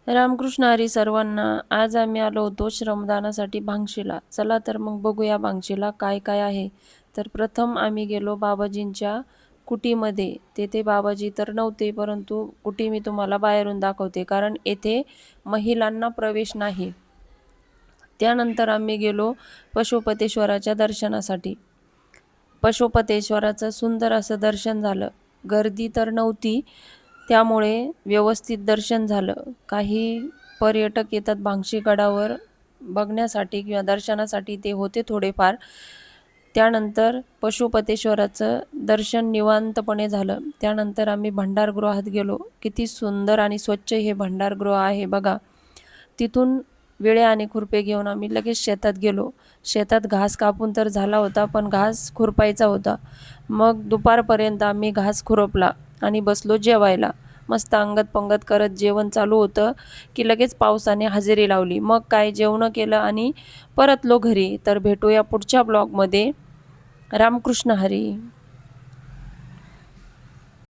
रामकृष्ण हरी सर्वांना. आज आम्ही आलो होतो श्रमदानासाठी भांगशीला. चला तर मग बघूया भांगशीला काय काय आहे. तर प्रथम आम्ही गेलो बाबाजींच्या कुटीमध्ये. तेथे बाबाजी तर नव्हते, परंतु कुटी मी तुम्हाला बाहेरून दाखवते, कारण येथे महिलांना प्रवेश नाही. त्यानंतर आम्ही गेलो पशुपतेश्वराच्या दर्शनासाठी. पशुपतेश्वराचं सुंदर असं दर्शन झालं. गर्दी तर नव्हती, त्यामुळे व्यवस्थित दर्शन झालं. काही पर्यटक येतात भांगशी गडावर बघण्यासाठी किंवा दर्शनासाठी, ते होते थोडेफार. त्यानंतर पशुपतेश्वराचं दर्शन निवांतपणे झालं. त्यानंतर आम्ही भंडारगृहात गेलो. किती सुंदर आणि स्वच्छ हे भंडारगृह आहे बघा. तिथून विळे आणि खुरपे घेऊन आम्ही लगेच शेतात गेलो. शेतात घास कापून तर झाला होता, पण घास खुरपायचा होता. मग दुपारपर्यंत आम्ही घास खुरपला आणि बसलो जेवायला. मस्त अंगत पंगत करत जेवण चालू होतं की लगेच पावसाने हजेरी लावली. मग काय जेवण केलं आणि परतलो घरी. तर भेटूया पुढच्या ब्लॉगमध्ये. रामकृष्ण हरी.